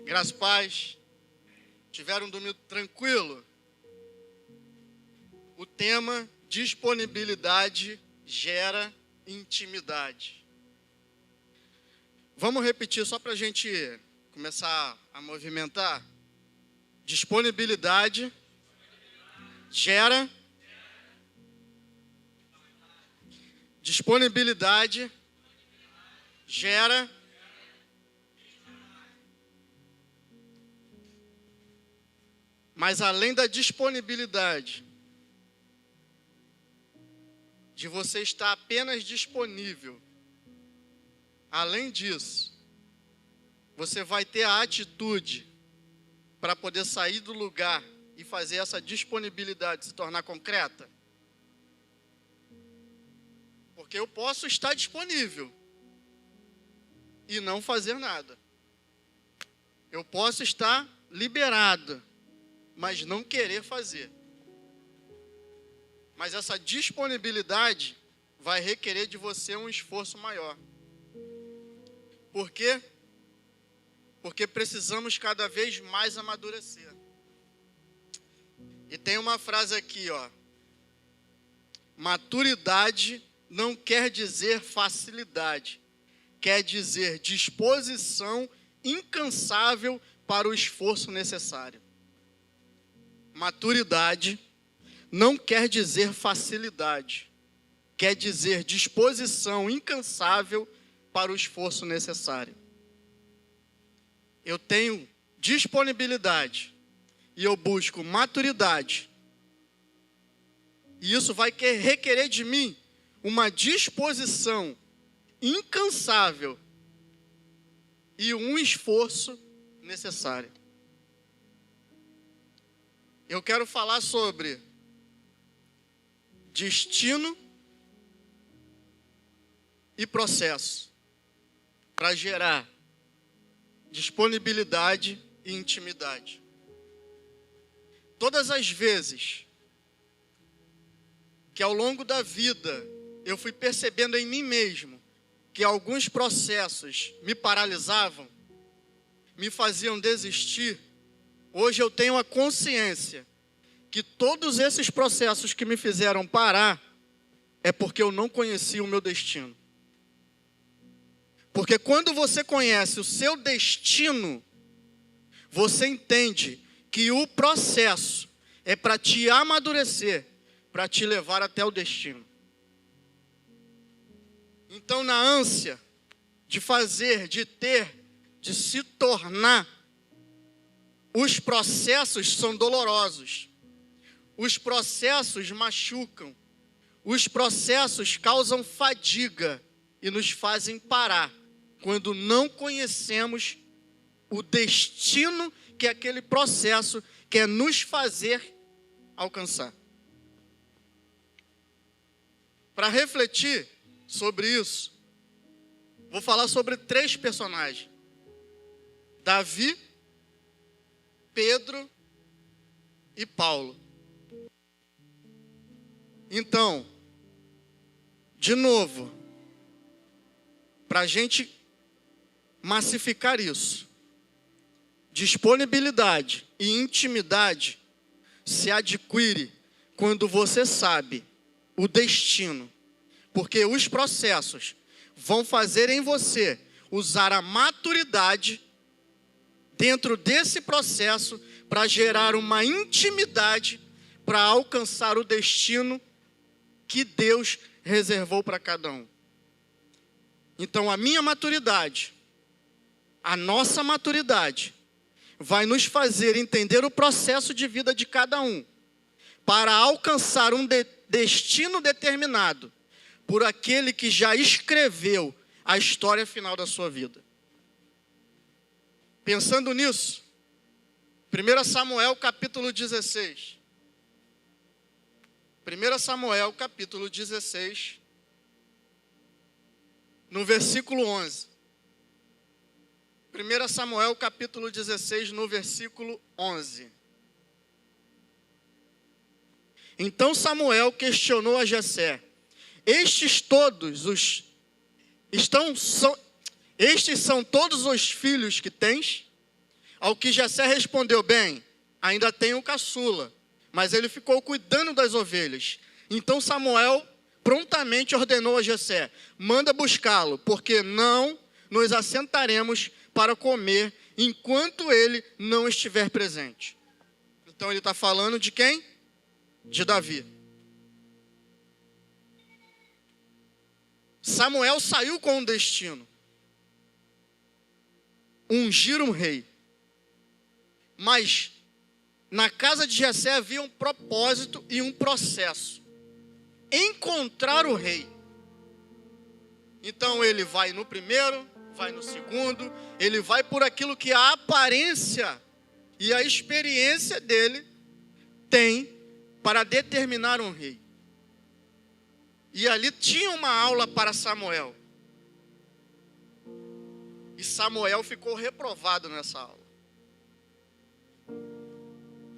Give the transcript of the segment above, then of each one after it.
Graças e paz. Tiveram um domingo tranquilo? O tema disponibilidade gera intimidade. Vamos repetir só para a gente começar a movimentar. Disponibilidade gera. Disponibilidade gera. Mas além da disponibilidade, de você estar apenas disponível, além disso, você vai ter a atitude para poder sair do lugar e fazer essa disponibilidade se tornar concreta. Porque eu posso estar disponível e não fazer nada. Eu posso estar liberado, mas não querer fazer. Mas essa disponibilidade vai requerer de você um esforço maior. Por quê? Porque precisamos cada vez mais amadurecer. E tem uma frase aqui, ó. Maturidade não quer dizer facilidade. Quer dizer disposição incansável para o esforço necessário. Maturidade não quer dizer facilidade, quer dizer disposição incansável para o esforço necessário. Eu tenho disponibilidade e eu busco maturidade. E isso vai requerer de mim uma disposição incansável e um esforço necessário. Eu quero falar sobre destino e processo para gerar disponibilidade e intimidade. Todas as vezes que ao longo da vida eu fui percebendo em mim mesmo que alguns processos me paralisavam, me faziam desistir, hoje eu tenho a consciência que todos esses processos que me fizeram parar é porque eu não conhecia o meu destino. Porque quando você conhece o seu destino, você entende que o processo é para te amadurecer, para te levar até o destino. Então, na ânsia de fazer, de ter, de se tornar, os processos são dolorosos. Os processos machucam. Os processos causam fadiga e nos fazem parar quando não conhecemos o destino que aquele processo quer nos fazer alcançar. Para refletir sobre isso, vou falar sobre 3 personagens: Davi, Pedro e Paulo. Então, de novo, para a gente massificar isso, disponibilidade e intimidade se adquire quando você sabe o destino, porque os processos vão fazer em você usar a maturidade dentro desse processo para gerar uma intimidade para alcançar o destino que Deus reservou para cada um. Então, a minha maturidade, a nossa maturidade, vai nos fazer entender o processo de vida de cada um, para alcançar um destino determinado por aquele que já escreveu a história final da sua vida. Pensando nisso, 1 Samuel capítulo 16. 1 Samuel capítulo 16, no versículo 11. 1 Samuel capítulo 16, no versículo 11. Então Samuel questionou a Jessé: Estes são todos os filhos que tens? Ao que Jessé respondeu: bem, ainda tenho o caçula, mas ele ficou cuidando das ovelhas. Então Samuel prontamente ordenou a Jessé: manda buscá-lo, porque não nos assentaremos para comer enquanto ele não estiver presente. Então ele está falando de quem? De Davi. Samuel saiu com um destino: ungir um rei. Mas na casa de Jessé havia um propósito e um processo: encontrar o rei. Então ele vai no primeiro, vai no segundo, ele vai por aquilo que a aparência e a experiência dele tem para determinar um rei. E ali tinha uma aula para Samuel. E Samuel ficou reprovado nessa aula.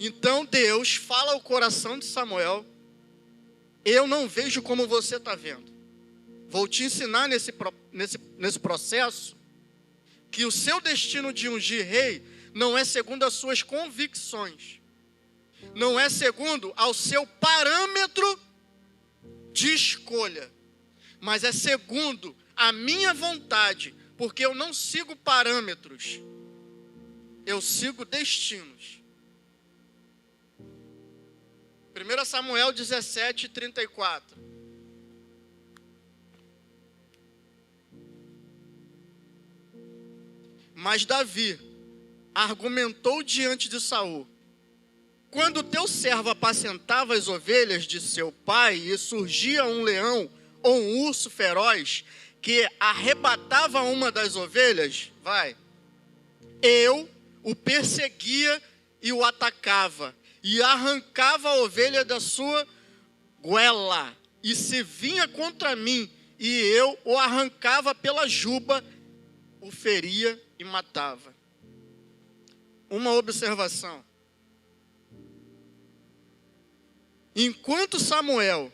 Então Deus fala ao coração de Samuel: eu não vejo como você está vendo. Vou te ensinar nesse processo que o seu destino de ungir rei não é segundo as suas convicções, não é segundo ao seu parâmetro de escolha, mas é segundo a minha vontade, porque eu não sigo parâmetros, eu sigo destinos. 1 Samuel 17, 34. Mas Davi argumentou diante de Saul: quando teu servo apacentava as ovelhas de seu pai e surgia um leão ou um urso feroz que arrebatava uma das ovelhas, eu o perseguia e o atacava, e arrancava a ovelha da sua goela, e se vinha contra mim, e eu o arrancava pela juba, o feria e matava. Uma observação: enquanto Samuel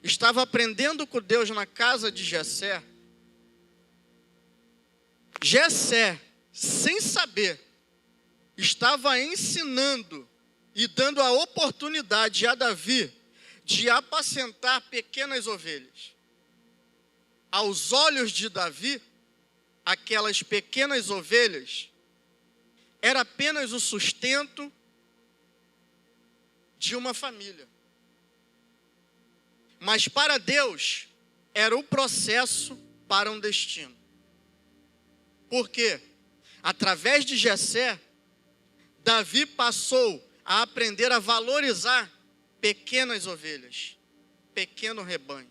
estava aprendendo com Deus na casa de Jessé, Jessé, sem saber, estava ensinando e dando a oportunidade a Davi de apacentar pequenas ovelhas. Aos olhos de Davi, aquelas pequenas ovelhas era apenas o sustento de uma família. Mas para Deus era o processo para um destino. Por quê? Através de Jessé, Davi passou a aprender a valorizar pequenas ovelhas, pequeno rebanho.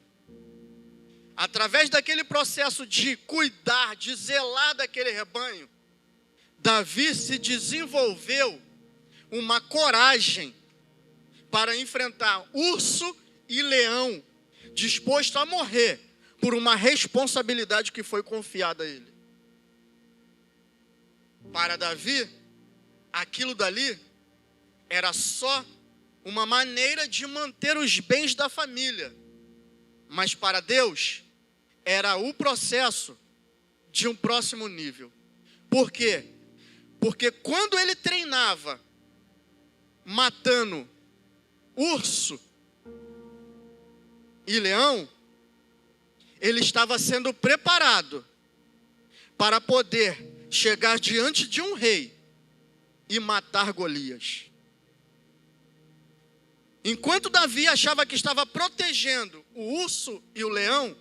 Através daquele processo de cuidar, de zelar daquele rebanho, Davi se desenvolveu uma coragem para enfrentar urso e leão, disposto a morrer por uma responsabilidade que foi confiada a ele. Para Davi, aquilo dali era só uma maneira de manter os bens da família. Mas para Deus, era o processo de um próximo nível. Por quê? Porque quando ele treinava matando urso e leão, ele estava sendo preparado para poder chegar diante de um rei e matar Golias. Enquanto Davi achava que estava protegendo o urso e o leão,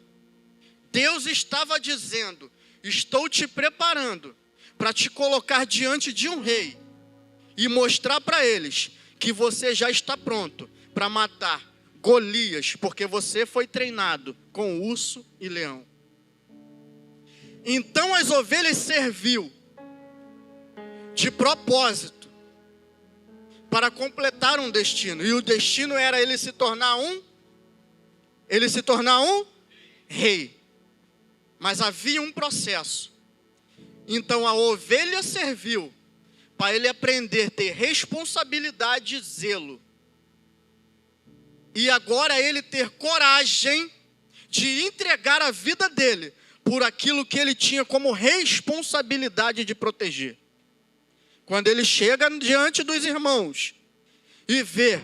Deus estava dizendo: estou te preparando para te colocar diante de um rei e mostrar para eles que você já está pronto para matar Golias, porque você foi treinado com urso e leão. Então as ovelhas serviu de propósito para completar um destino, e o destino era ele se tornar um rei. Mas havia um processo. Então a ovelha serviu para ele aprender a ter responsabilidade e zelo. E agora ele ter coragem de entregar a vida dele por aquilo que ele tinha como responsabilidade de proteger. quando ele chega diante dos irmãos e vê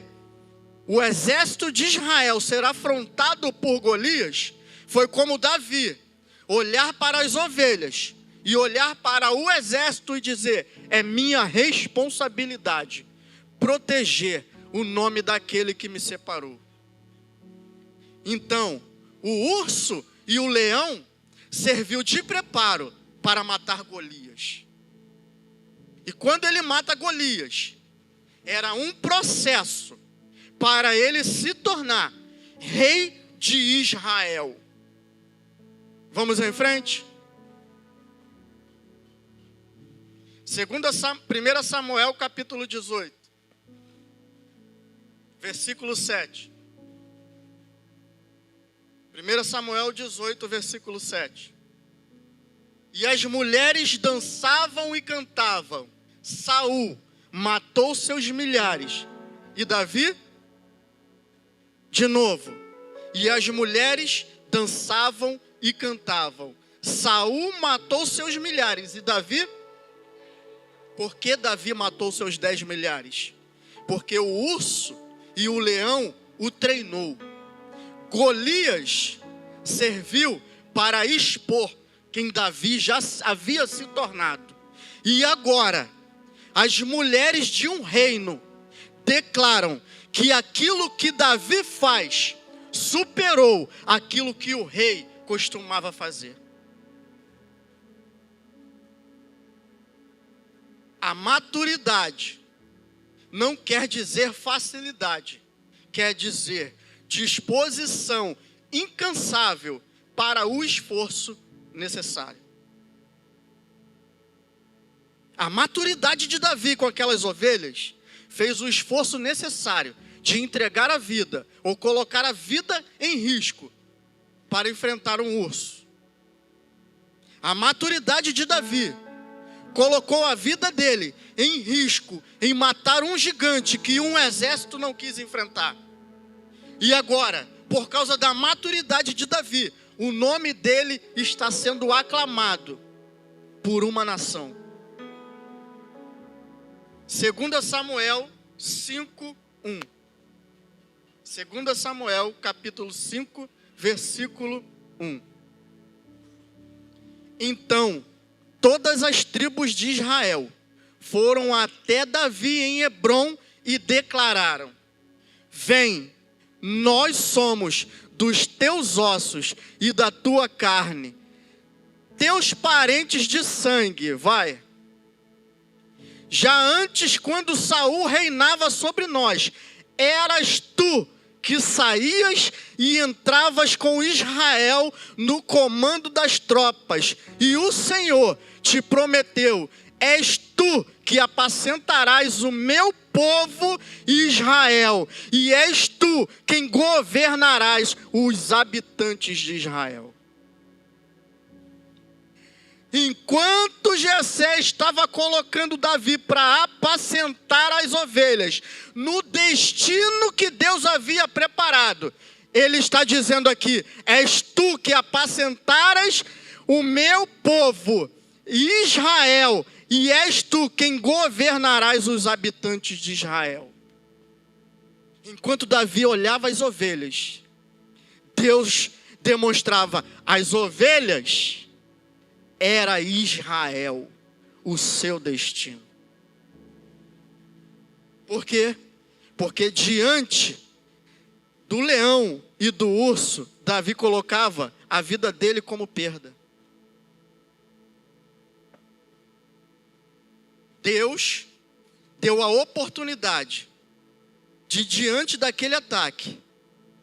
o exército de Israel ser afrontado por Golias, foi como Davi olhar para as ovelhas e olhar para o exército e dizer: é minha responsabilidade proteger o nome daquele que me separou. Então, o urso e o leão serviu de preparo para matar Golias. E quando ele mata Golias, era um processo para ele se tornar rei de Israel. Vamos em frente? 1 Samuel capítulo 18, versículo 7. 1 Samuel 18, versículo 7. E as mulheres dançavam e cantavam. Saul matou seus milhares. E Davi? De novo. E as mulheres dançavam e cantavam. Saul matou seus milhares. E Davi? Por que Davi matou seus 10 milhares? Porque o urso e o leão o treinou. Golias serviu para expor quem Davi já havia se tornado. E agora, as mulheres de um reino declaram que aquilo que Davi faz superou aquilo que o rei costumava fazer. A maturidade não quer dizer facilidade, quer dizer disposição incansável para o esforço necessário. A maturidade de Davi com aquelas ovelhas fez o esforço necessário de entregar a vida ou colocar a vida em risco para enfrentar um urso. A maturidade de Davi colocou a vida dele em risco em matar um gigante que um exército não quis enfrentar. E agora, por causa da maturidade de Davi, o nome dele está sendo aclamado por uma nação. 2 Samuel 5:1. 2 Samuel capítulo 5, versículo 1. Então, todas as tribos de Israel foram até Davi em Hebrom e declararam: vem, nós somos dos teus ossos e da tua carne, teus parentes de sangue, vai. Já antes, quando Saul reinava sobre nós, eras tu que saías e entravas com Israel no comando das tropas, e o Senhor te prometeu: és tu que apacentarás o meu povo Israel, e és tu quem governarás os habitantes de Israel. Enquanto Jessé estava colocando Davi para apacentar as ovelhas no destino que Deus havia preparado, ele está dizendo aqui: és tu que apacentaras o meu povo Israel, e és tu quem governarás os habitantes de Israel. Enquanto Davi olhava as ovelhas, Deus demonstrava: as ovelhas era Israel, o seu destino. Por quê? Porque diante do leão e do urso, Davi colocava a vida dele como perda. Deus deu a oportunidade de, diante daquele ataque,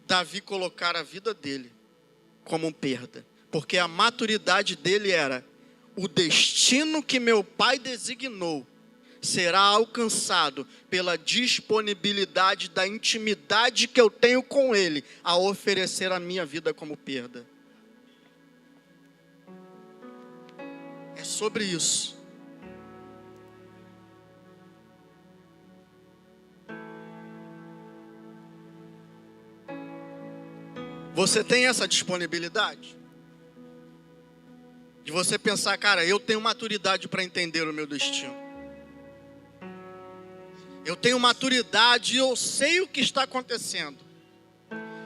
Davi colocar a vida dele como perda. Porque a maturidade dele era: o destino que meu pai designou será alcançado pela disponibilidade da intimidade que eu tenho com ele a oferecer a minha vida como perda. É sobre isso. Você tem essa disponibilidade? De você pensar: cara, eu tenho maturidade para entender o meu destino. Eu tenho maturidade e eu sei o que está acontecendo.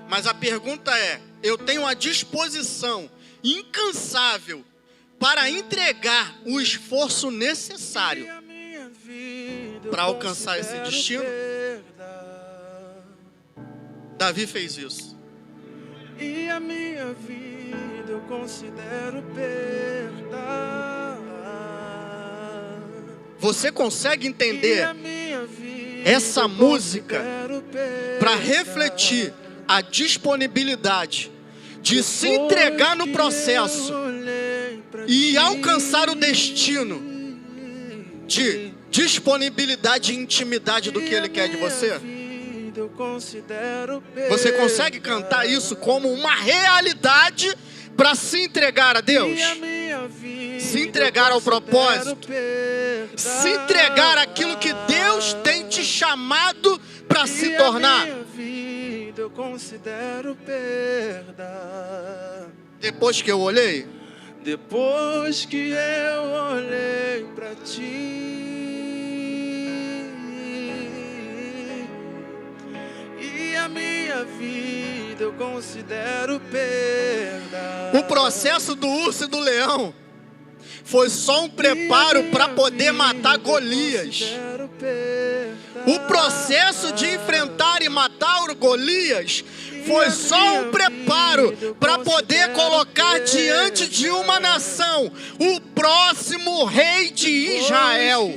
Mas a pergunta é, eu tenho a disposição incansável para entregar o esforço necessário para alcançar esse destino? Davi fez isso. E a minha vida eu considero perda. Você consegue entender essa música para refletir a disponibilidade de se entregar no processo e alcançar o destino de disponibilidade e intimidade do que Ele quer de você? Você consegue cantar isso como uma realidade para se entregar a Deus? Se entregar ao propósito? Se entregar àquilo que Deus tem te chamado para se tornar? Eu considero perda. Depois que eu olhei, depois que eu olhei para ti, e a minha vida eu considero perda. O processo do urso e do leão foi só um preparo para poder matar Golias. O processo de enfrentar e matar o Golias foi só um preparo para poder colocar diante de uma nação o próximo rei de Israel.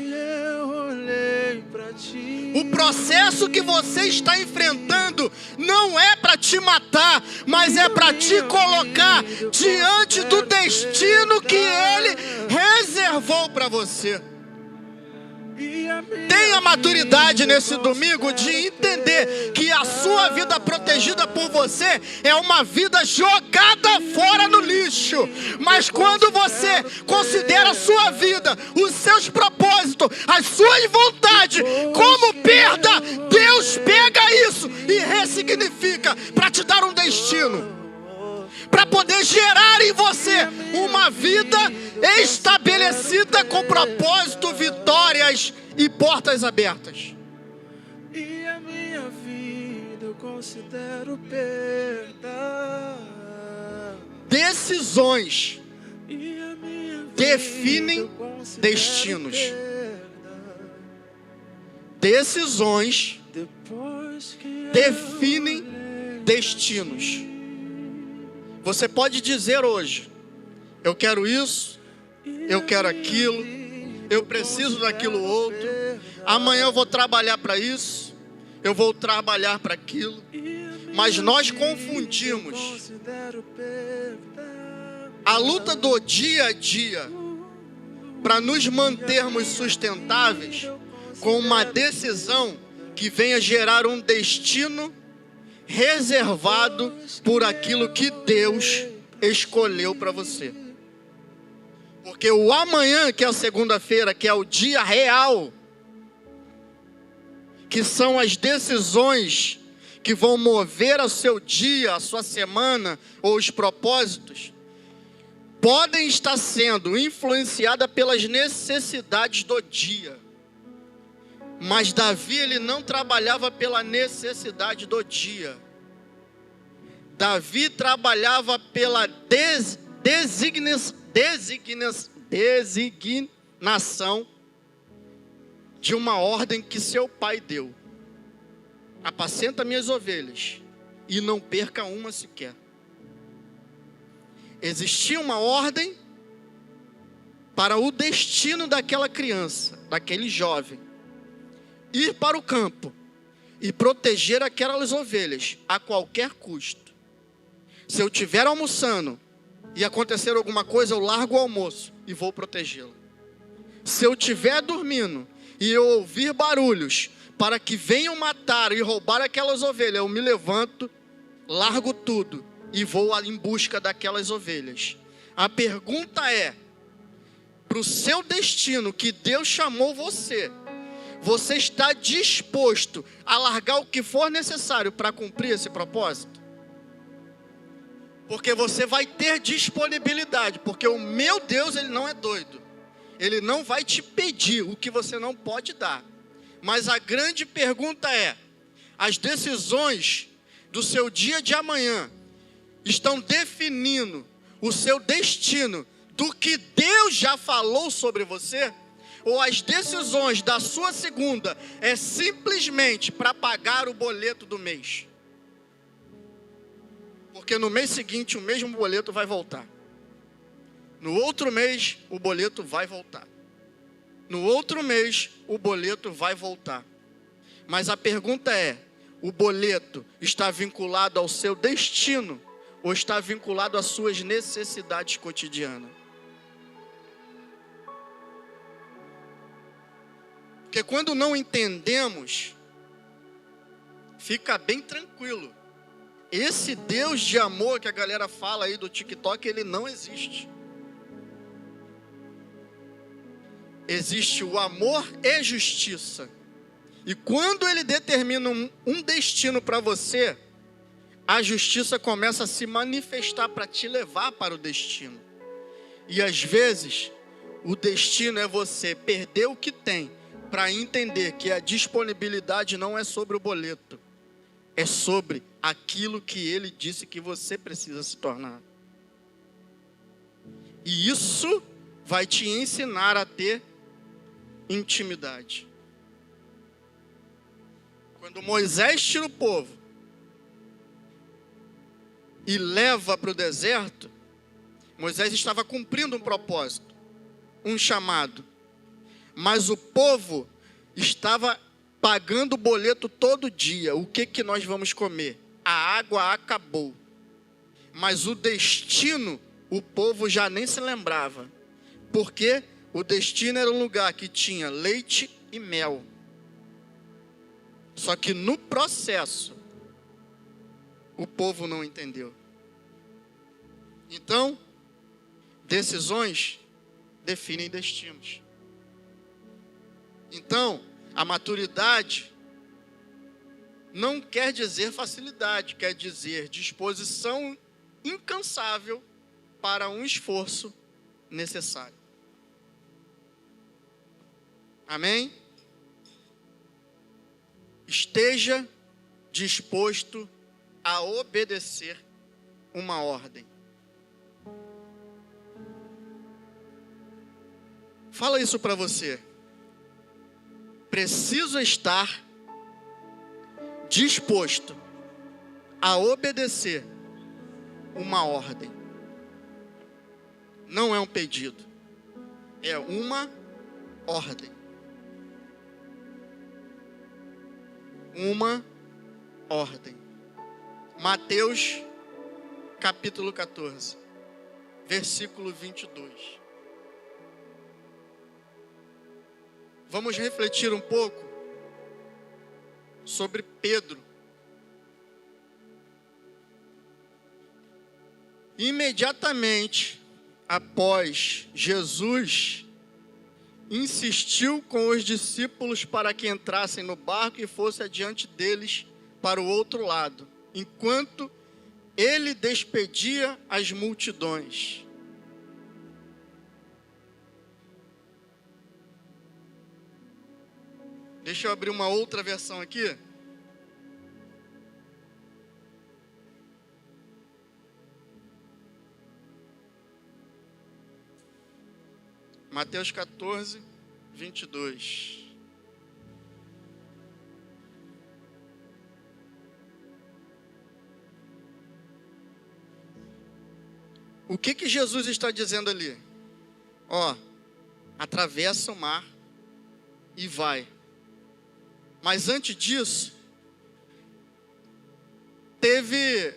O processo que você está enfrentando não é para te matar, mas é para te colocar diante do destino que Ele reservou para você. Tenha maturidade nesse domingo de entender que a sua vida protegida por você é uma vida jogada fora no lixo. Mas quando você considera a sua vida, os seus propósitos, as suas vontades como perda, Deus pega isso e ressignifica para te dar um destino, para poder gerar em você uma vida estabelecida com propósito, vitórias e portas abertas. E a minha vida eu considero perda. Decisões definem destinos. Decisões definem destinos. Você pode dizer hoje: eu quero isso, eu quero aquilo, eu preciso daquilo outro, amanhã eu vou trabalhar para isso, eu vou trabalhar para aquilo. Mas nós confundimos a luta do dia a dia para nos mantermos sustentáveis com uma decisão que venha gerar um destino reservado por aquilo que Deus escolheu para você. Porque o amanhã, que é a segunda-feira, que é o dia real, que são as decisões que vão mover o seu dia, a sua semana ou os propósitos, podem estar sendo influenciadas pelas necessidades do dia. Mas Davi, ele não trabalhava pela necessidade do dia. Davi trabalhava pela designação de uma ordem que seu pai deu. Apacenta minhas ovelhas e não perca uma sequer. Existia uma ordem para o destino daquela criança, daquele jovem, ir para o campo e proteger aquelas ovelhas a qualquer custo. Se eu estiver almoçando e acontecer alguma coisa, eu largo o almoço e vou protegê-la. Se eu estiver dormindo e eu ouvir barulhos para que venham matar e roubar aquelas ovelhas, eu me levanto, largo tudo e vou em busca daquelas ovelhas. A pergunta é: para o seu destino que Deus chamou você, você está disposto a largar o que for necessário para cumprir esse propósito? Porque você vai ter disponibilidade, porque o meu Deus, Ele não é doido. Ele não vai te pedir o que você não pode dar. Mas a grande pergunta é: as decisões do seu dia de amanhã estão definindo o seu destino do que Deus já falou sobre você? Ou as decisões da sua segunda é simplesmente para pagar o boleto do mês? Porque no mês seguinte o mesmo boleto vai voltar. No outro mês o boleto vai voltar. No outro mês o boleto vai voltar. Mas a pergunta é: o boleto está vinculado ao seu destino ou está vinculado às suas necessidades cotidianas? Porque quando não entendemos, fica bem tranquilo. Esse Deus de amor que a galera fala aí do TikTok, ele não existe. Existe o amor e justiça. E quando ele determina um destino para você, a justiça começa a se manifestar para te levar para o destino. E às vezes, o destino é você perder o que tem, para entender que a disponibilidade não é sobre o boleto, é sobre aquilo que ele disse que você precisa se tornar. E isso vai te ensinar a ter intimidade. Quando Moisés tira o povo e leva para o deserto, Moisés estava cumprindo um propósito, um chamado. Mas o povo estava pagando o boleto todo dia. O que nós vamos comer? A água acabou. Mas o destino, o povo já nem se lembrava. Porque o destino era um lugar que tinha leite e mel. Só que no processo, o povo não entendeu. Então, decisões definem destinos. Então, a maturidade não quer dizer facilidade, quer dizer disposição incansável para um esforço necessário. Amém? Esteja disposto a obedecer uma ordem. Fala isso para você. Preciso estar disposto a obedecer uma ordem. Não é um pedido, é uma ordem. Uma ordem. Mateus capítulo 14, versículo 22. Vamos refletir um pouco sobre Pedro. Imediatamente após Jesus insistiu com os discípulos para que entrassem no barco e fosse adiante deles para o outro lado, enquanto ele despedia as multidões. Deixa eu abrir uma outra versão aqui. Mateus 14, 22. O que Jesus está dizendo ali? Ó, atravessa o mar e vai. Mas antes disso, teve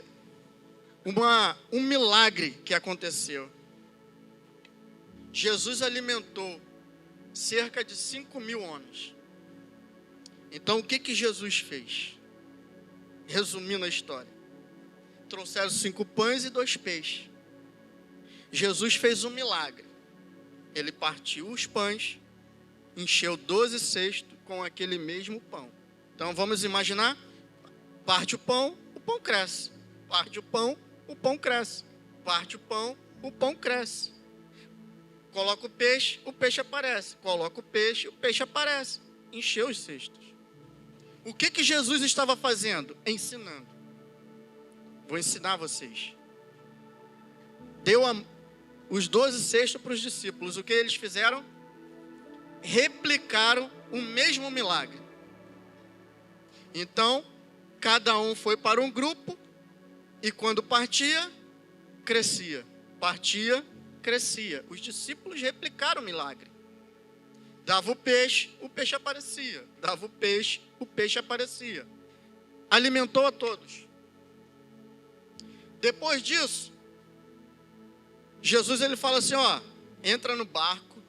um milagre que aconteceu. Jesus alimentou cerca de 5.000 homens. Então, o que Jesus fez? Resumindo a história. Trouxeram 5 pães e 2 peixes. Jesus fez um milagre. Ele partiu os pães, encheu 12 cestos com aquele mesmo pão. Então, vamos imaginar, parte o pão cresce. Parte o pão cresce. Parte o pão cresce. Coloca o peixe aparece. Coloca o peixe aparece. encheu os cestos. O que Jesus estava fazendo? Ensinando. Vou ensinar vocês. Deu os 12 cestos para os discípulos. O que eles fizeram? Replicaram o mesmo milagre. Então, cada um foi para um grupo e quando partia, crescia. Partia, crescia. Os discípulos replicaram o milagre. Dava o peixe aparecia. Dava o peixe aparecia. Alimentou a todos. Depois disso, Jesus ele fala assim, ó, entra no barco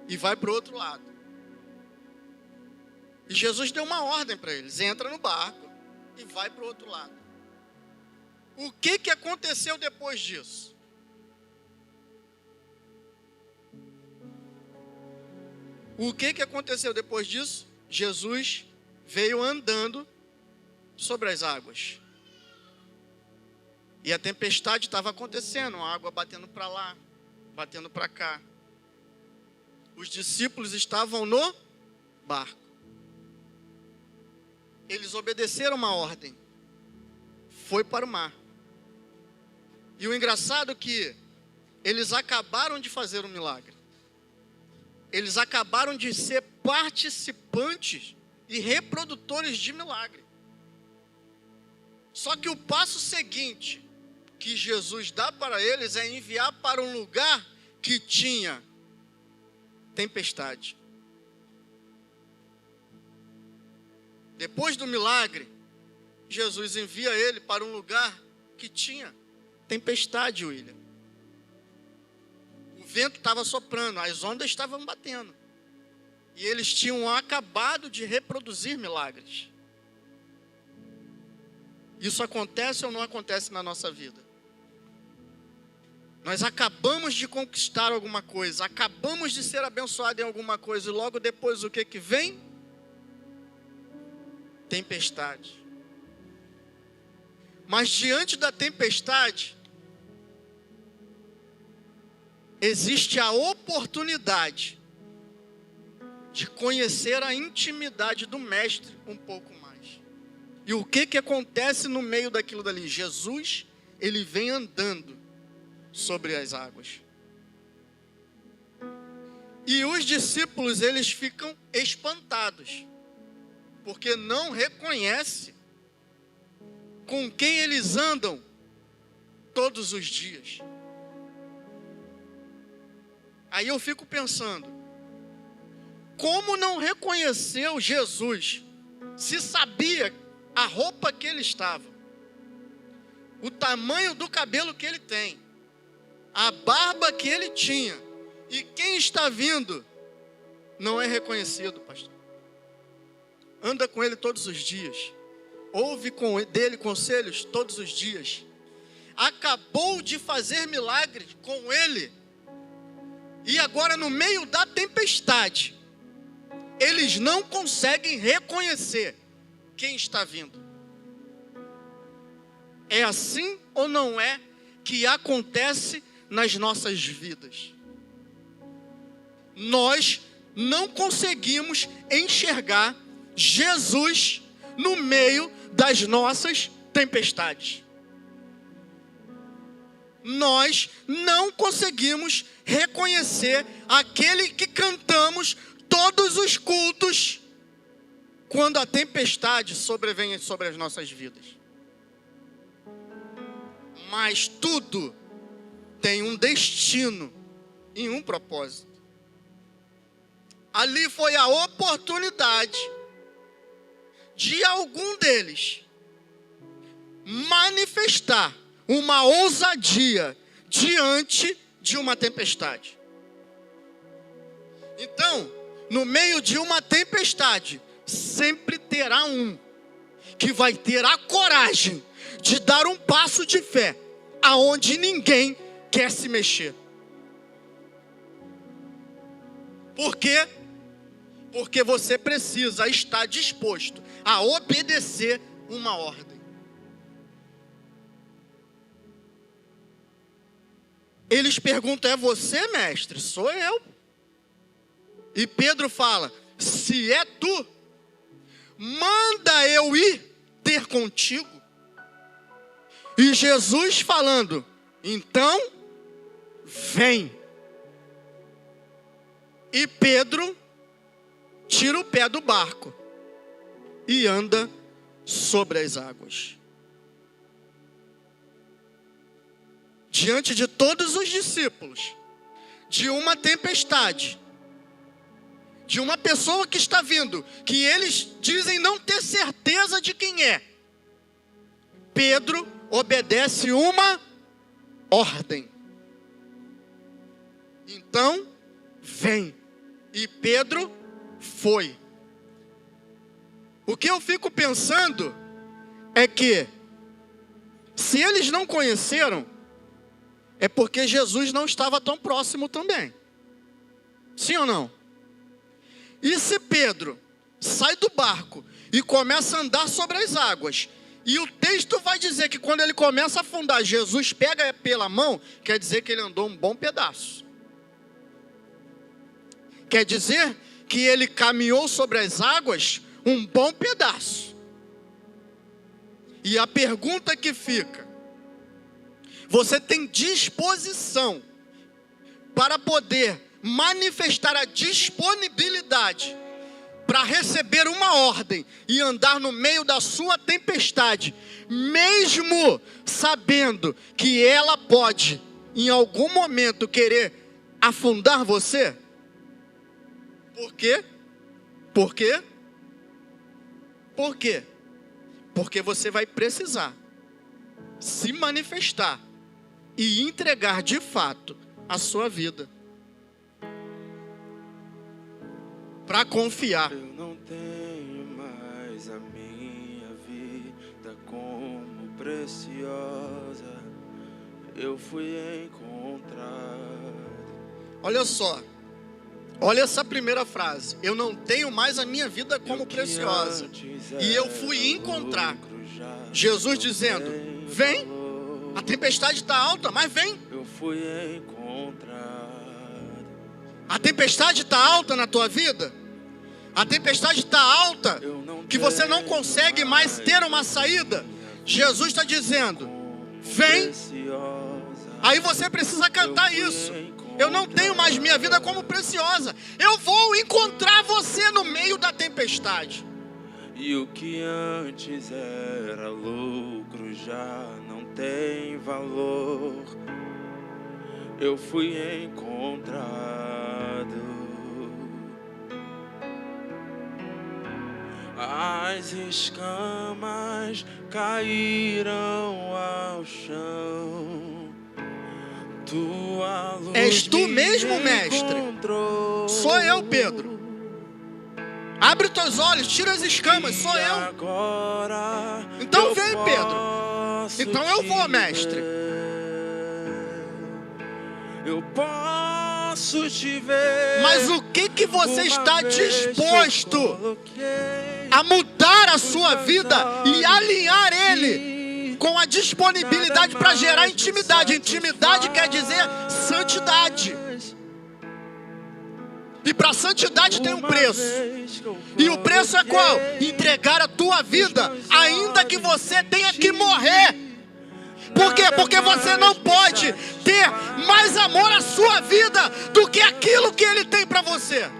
e vai para o outro lado. E Jesus deu uma ordem para eles, entra no barco e vai para o outro lado. O que aconteceu depois disso? O que aconteceu depois disso? Jesus veio andando sobre as águas. E a tempestade estava acontecendo, a água batendo para lá, batendo para cá. Os discípulos estavam no barco. Eles obedeceram uma ordem. Foi para o mar. E o engraçado é que eles acabaram de fazer um milagre. Eles acabaram de ser participantes e reprodutores de milagre. Só que o passo seguinte que Jesus dá para eles é enviar para um lugar que tinha tempestade. Depois do milagre, Jesus envia ele para um lugar que tinha tempestade, William. O vento estava soprando, as ondas estavam batendo. E eles tinham acabado de reproduzir milagres. Isso acontece ou não acontece na nossa vida? Nós acabamos de conquistar alguma coisa, acabamos de ser abençoados em alguma coisa, e logo depois o que vem? Tempestade. Mas diante da tempestade, existe a oportunidade de conhecer a intimidade do Mestre um pouco mais. E o que acontece no meio daquilo dali? Jesus, ele vem andando sobre as águas. E os discípulos, eles ficam espantados, porque não reconhecem com quem eles andam todos os dias. Aí eu fico pensando, como não reconheceu Jesus, se sabia a roupa que ele estava, o tamanho do cabelo que ele tem, a barba que ele tinha, e quem está vindo não é reconhecido, pastor. Anda com ele todos os dias, ouve dele conselhos todos os dias, acabou de fazer milagres com ele, e agora no meio da tempestade, eles não conseguem reconhecer quem está vindo. É assim ou não é que acontece nas nossas vidas? Nós não conseguimos enxergar Jesus no meio das nossas tempestades. Nós não conseguimos reconhecer aquele que cantamos todos os cultos quando a tempestade sobrevém sobre as nossas vidas. Mas tudo tem um destino e um propósito. Ali foi a oportunidade de algum deles manifestar uma ousadia diante de uma tempestade. Então, no meio de uma tempestade, sempre terá um que vai ter a coragem de dar um passo de fé aonde ninguém quer se mexer. Por quê? Porque você precisa estar disposto a obedecer uma ordem. Eles perguntam, é você, mestre? Sou eu. E Pedro fala, se é tu, manda eu ir ter contigo. E Jesus falando, então, vem. E Pedro tira o pé do barco e anda sobre as águas. Diante de todos os discípulos, de uma tempestade, de uma pessoa que está vindo, que eles dizem não ter certeza de quem é, Pedro obedece uma ordem. Então, vem. E Pedro foi. O que eu fico pensando é que, se eles não conheceram, é porque Jesus não estava tão próximo também. Sim ou não? E se Pedro sai do barco e começa a andar sobre as águas, e o texto vai dizer que quando ele começa a afundar, Jesus pega pela mão, quer dizer que ele andou um bom pedaço. Quer dizer que ele caminhou sobre as águas um bom pedaço. E a pergunta que fica: você tem disposição para poder manifestar a disponibilidade para receber uma ordem e andar no meio da sua tempestade, mesmo sabendo que ela pode, em algum momento, querer afundar você? Por quê? Por quê? Por quê? Porque você vai precisar se manifestar e entregar de fato a sua vida para confiar. Eu não tenho mais a minha vida como preciosa. Eu fui encontrado. Olha só. Olha essa primeira frase. Eu não tenho mais a minha vida como preciosa. E eu fui encontrar. Jesus dizendo, vem. A tempestade está alta, mas vem. Eu fui encontrado. A tempestade está alta na tua vida? A tempestade está alta que você não consegue mais ter uma saída? Jesus está dizendo, vem. Aí você precisa cantar isso. Eu não tenho mais minha vida como preciosa. Eu vou encontrar você no meio da tempestade. E o que antes era lucro já não tem valor. Eu fui encontrado. As escamas caíram ao chão. Tua luz És tu mesmo, mestre? Sou eu, Pedro. Abre os teus olhos, tira as escamas, sou eu. Então vem, Pedro. Então eu vou, mestre. Eu posso te ver. Mas o que você está disposto a mudar a sua vida e alinhar ele com a disponibilidade para gerar intimidade? Intimidade quer dizer santidade. E para santidade tem um preço. E o preço é qual? Entregar a tua vida, ainda que você tenha que morrer. Por quê? Porque você não pode ter mais amor à sua vida do que aquilo que Ele tem para você.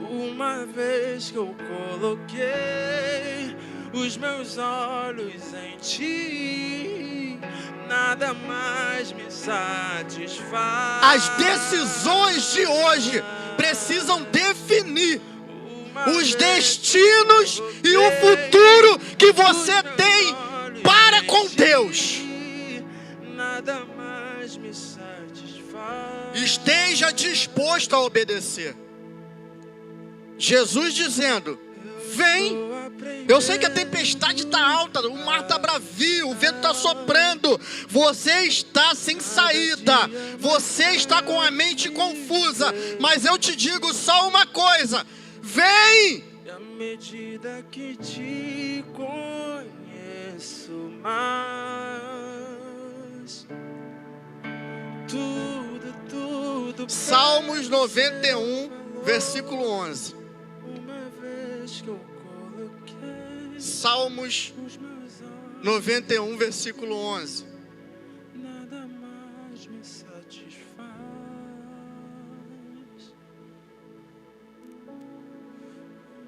Uma vez que eu coloquei os meus olhos em Ti, nada mais me satisfaz. As decisões de hoje precisam definir os destinos e o futuro que você tem para com Deus. Nada mais me satisfaz. Esteja disposto a obedecer. Jesus dizendo, vem. Eu sei que a tempestade está alta, o mar está bravio, o vento está soprando. Você está sem saída. Você está com a mente confusa. Mas eu te digo só uma coisa. Vem! E à medida que te conheço mais, tudo Salmos 91, versículo 11. vez que eu coloquei Salmos os meus olhos, 91, versículo 11. nada mais me satisfaz.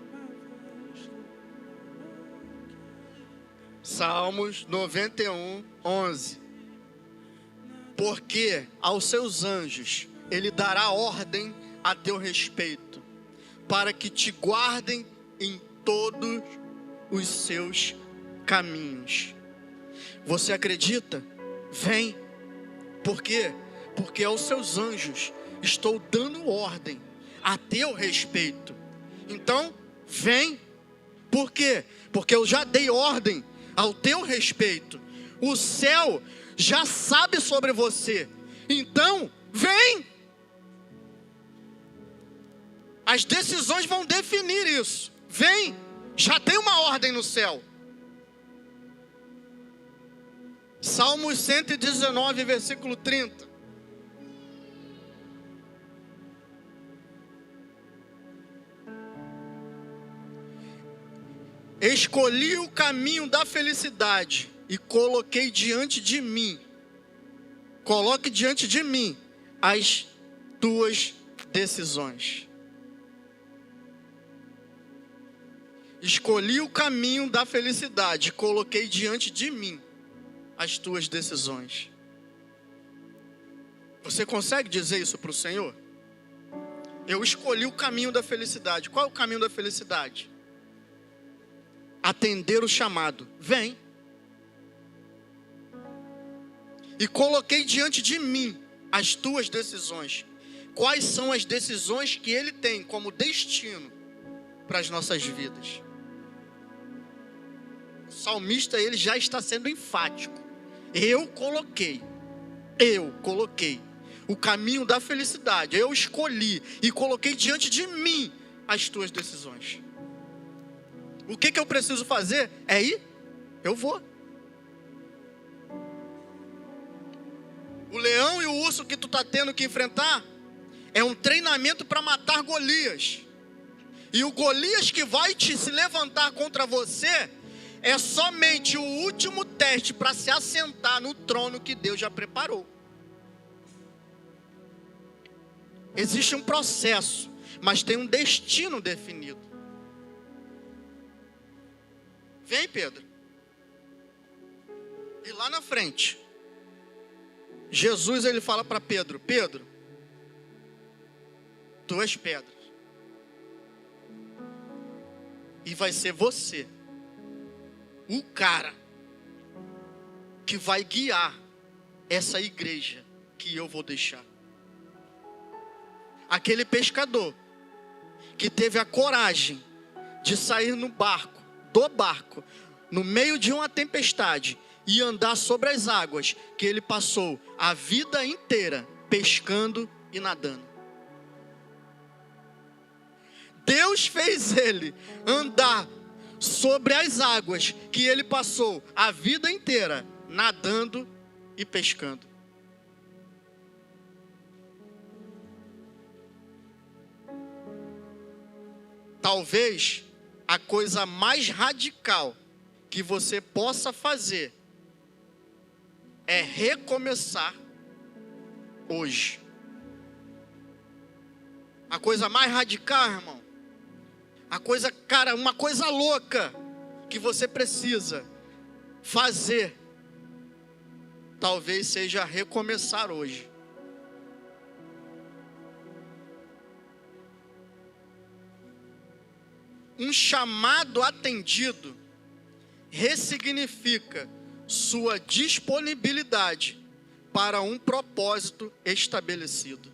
Uma vez que eu Salmos 91, 11. Porque aos seus anjos ele dará ordem a teu respeito, para que te guardem em todos os seus caminhos. Você acredita? Vem. Por quê? Porque aos seus anjos estou dando ordem a teu respeito. Então, vem. Por quê? Porque eu já dei ordem ao teu respeito. O céu já sabe sobre você. Então, vem. As decisões vão definir isso. Vem. Já tem uma ordem no céu. Salmos 119, versículo 30. Escolhi o caminho da felicidade e coloquei diante de mim. Coloque diante de mim as tuas decisões. Escolhi o caminho da felicidade e coloquei diante de mim as tuas decisões. Você consegue dizer isso para o Senhor? Eu escolhi o caminho da felicidade. Qual é o caminho da felicidade? Atender o chamado. Vem. E coloquei diante de mim as tuas decisões. Quais são as decisões que Ele tem como destino para as nossas vidas? O salmista, ele já está sendo enfático. Eu coloquei o caminho da felicidade. Eu escolhi e coloquei diante de mim as tuas decisões. O que eu preciso fazer? É ir? Eu vou. O leão e o urso que tu está tendo que enfrentar é um treinamento para matar Golias. E o Golias que vai se levantar contra você é somente o último teste para se assentar no trono que Deus já preparou. Existe um processo, mas tem um destino definido. Vem, Pedro. E lá na frente, Jesus ele fala para Pedro: Pedro, tu és pedra. E vai ser você o cara que vai guiar essa igreja que eu vou deixar. Aquele pescador que teve a coragem de sair do barco, no meio de uma tempestade e andar sobre as águas, que ele passou a vida inteira pescando e nadando. Deus fez ele andar sobre as águas que ele passou a vida inteira nadando e pescando. Talvez a coisa mais radical que você possa fazer é recomeçar hoje. A coisa mais radical, irmão, uma coisa louca que você precisa fazer, talvez seja recomeçar hoje. Um chamado atendido ressignifica sua disponibilidade para um propósito estabelecido.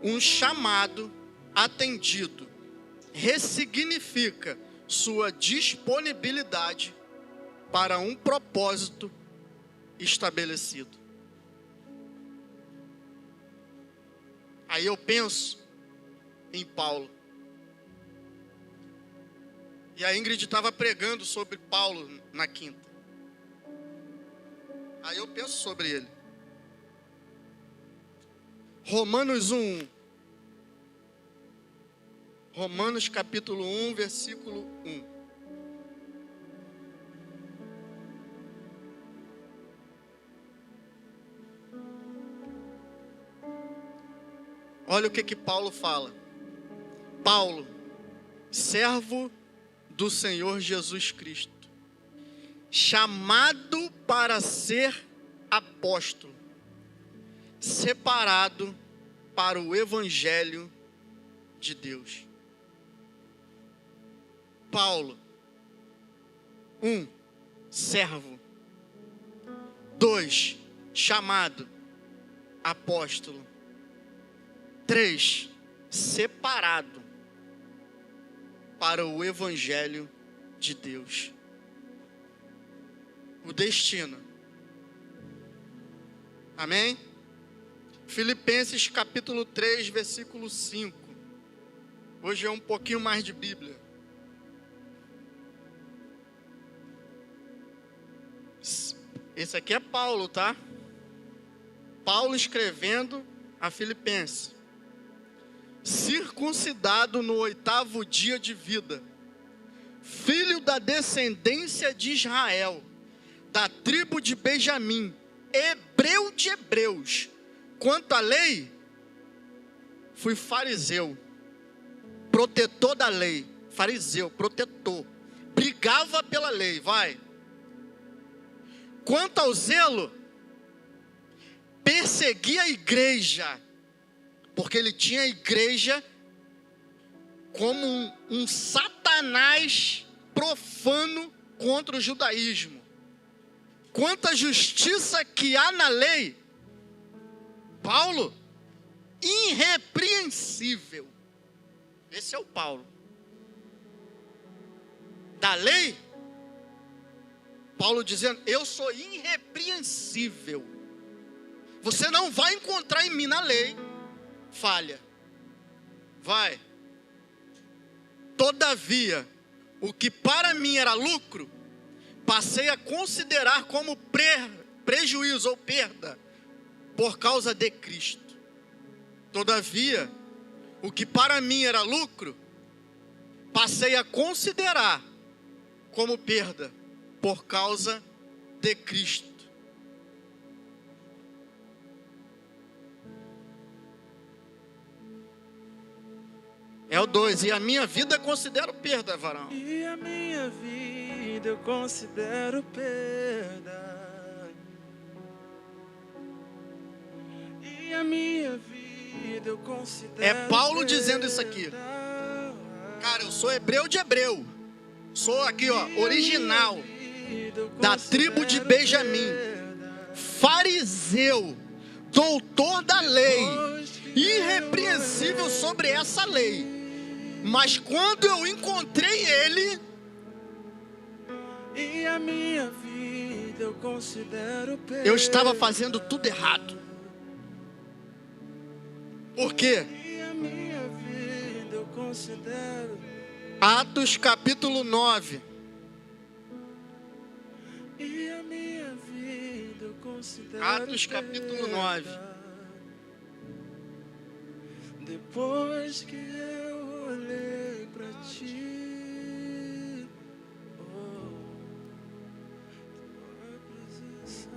Um chamado atendido ressignifica sua disponibilidade para um propósito estabelecido. Aí eu penso em Paulo. E a Ingrid estava pregando sobre Paulo na quinta. Aí eu penso sobre ele. Romanos 1. Romanos capítulo 1, versículo 1. Olha o que Paulo fala. Paulo, servo do Senhor Jesus Cristo, chamado para ser apóstolo, separado para o evangelho de Deus. Paulo, 1, servo. 2, chamado, apóstolo. 3, separado para o evangelho de Deus. O destino. Amém? Filipenses capítulo 3, versículo 5. Hoje é um pouquinho mais de Bíblia. Esse aqui é Paulo, tá? Paulo escrevendo a Filipenses. Circuncidado no 8º dia de vida, filho da descendência de Israel, da tribo de Benjamim, hebreu de hebreus. Quanto à lei, fui fariseu, protetor da lei. Fariseu, protetor, brigava pela lei, vai. Quanto ao zelo, perseguia a igreja, porque ele tinha a igreja como um satanás profano contra o judaísmo. Quanto à justiça que há na lei, Paulo, irrepreensível. Esse é o Paulo. Da lei, Paulo dizendo, eu sou irrepreensível. Você não vai encontrar em mim na lei falha. Vai. Todavia, o que para mim era lucro, passei a considerar como prejuízo ou perda, por causa de Cristo. Todavia, o que para mim era lucro, passei a considerar como perda, por causa de Cristo. É o 2, e a minha vida eu considero perda, varão. E a minha vida eu considero perda. E a minha vida eu considero É Paulo perda. dizendo isso aqui. Cara, eu sou hebreu de hebreu. Sou aqui, ó, original, da tribo de Benjamim, fariseu, doutor da lei, irrepreensível sobre essa lei. Mas quando eu encontrei ele, e a minha vida eu considero perda. eu estava fazendo tudo errado. Por quê? E a minha vida eu considero. Atos capítulo 9. E a minha vida eu considero. Atos capítulo 9. Depois que eu olhei pra ti, oh, tua presença.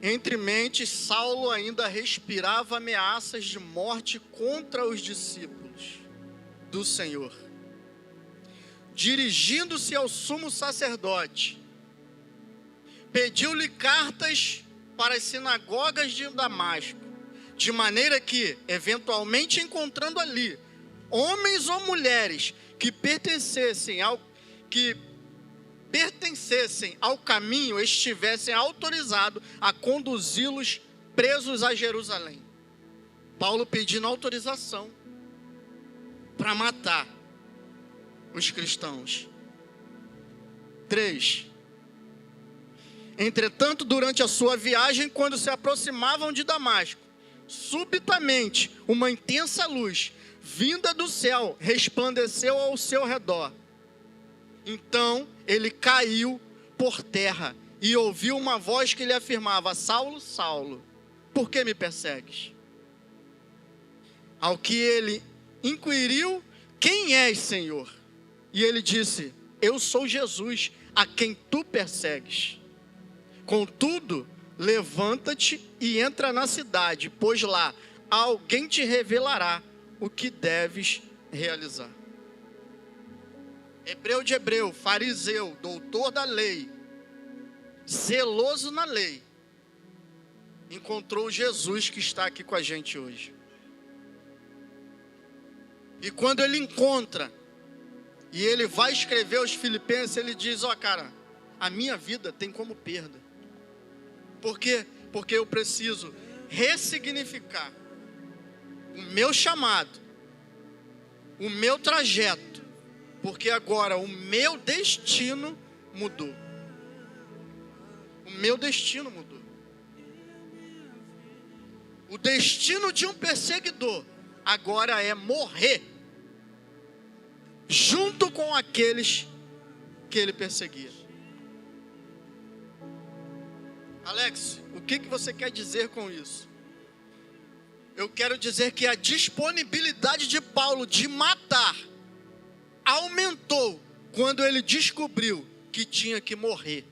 Entre mentes, Saulo ainda respirava ameaças de morte contra os discípulos do Senhor. Dirigindo-se ao sumo sacerdote, pediu-lhe cartas para as sinagogas de Damasco, de maneira que, eventualmente encontrando ali, homens ou mulheres que pertencessem ao caminho, estivessem autorizados a conduzi-los presos a Jerusalém. Paulo pedindo autorização para matar os cristãos. 3. Entretanto, durante a sua viagem, quando se aproximavam de Damasco, subitamente uma intensa luz, vinda do céu, resplandeceu ao seu redor. Então ele caiu por terra e ouviu uma voz que lhe afirmava: Saulo, Saulo, por que me persegues? Ao que ele inquiriu: quem és, Senhor? E ele disse: eu sou Jesus, a quem tu persegues. Contudo, levanta-te e entra na cidade, pois lá alguém te revelará o que deves realizar. Hebreu de hebreu, fariseu, doutor da lei, zeloso na lei, encontrou Jesus que está aqui com a gente hoje. E quando ele encontra, e ele vai escrever aos Filipenses, ele diz: ó, cara, a minha vida tem como perda. Por quê? Porque eu preciso ressignificar o meu chamado, o meu trajeto, porque agora o meu destino mudou. O meu destino mudou. O destino de um perseguidor agora é morrer junto com aqueles que ele perseguia. Alex, o que você quer dizer com isso? Eu quero dizer que a disponibilidade de Paulo de matar aumentou quando ele descobriu que tinha que morrer.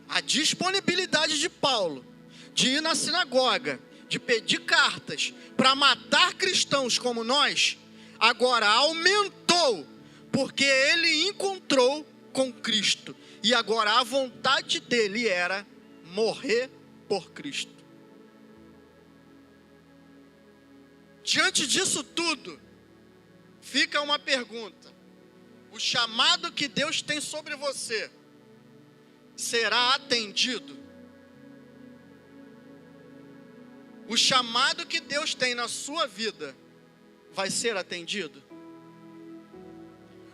A disponibilidade de Paulo de ir na sinagoga, de pedir cartas para matar cristãos como nós, agora aumentou, porque ele encontrou com Cristo. E agora a vontade dele era morrer por Cristo. Diante disso tudo, fica uma pergunta: o chamado que Deus tem sobre você será atendido? O chamado que Deus tem na sua vida vai ser atendido?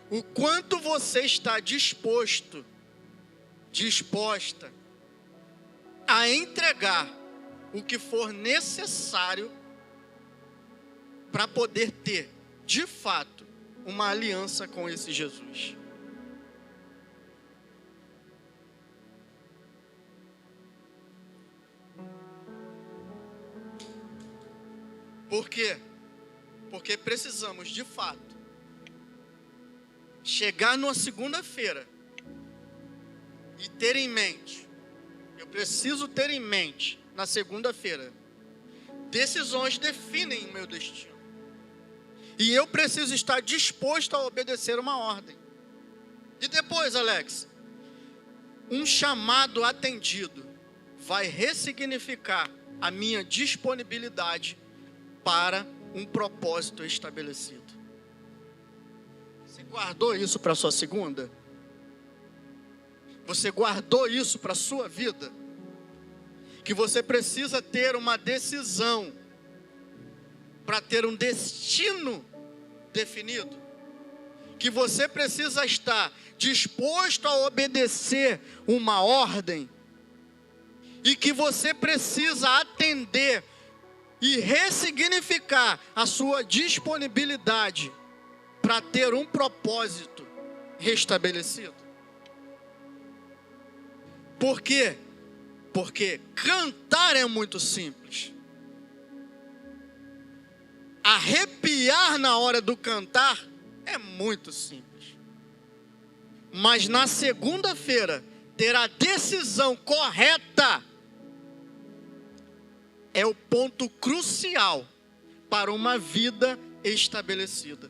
O quanto você está disposta a entregar o que for necessário para poder ter, de fato, uma aliança com esse Jesus. Por quê? Porque precisamos, de fato, chegar numa segunda-feira e ter em mente, eu preciso ter em mente, na segunda-feira, decisões definem o meu destino. E eu preciso estar disposto a obedecer uma ordem. E depois, Alex, um chamado atendido vai ressignificar a minha disponibilidade para um propósito estabelecido. Você guardou isso para a sua segunda? Você guardou isso para a sua vida? Que você precisa ter uma decisão para ter um destino definido? Que você precisa estar disposto a obedecer uma ordem? E que você precisa atender e ressignificar a sua disponibilidade para ter um propósito restabelecido? Por quê? Porque cantar é muito simples. Arrepiar na hora do cantar é muito simples. Mas na segunda-feira, ter a decisão correta é o ponto crucial para uma vida estabelecida.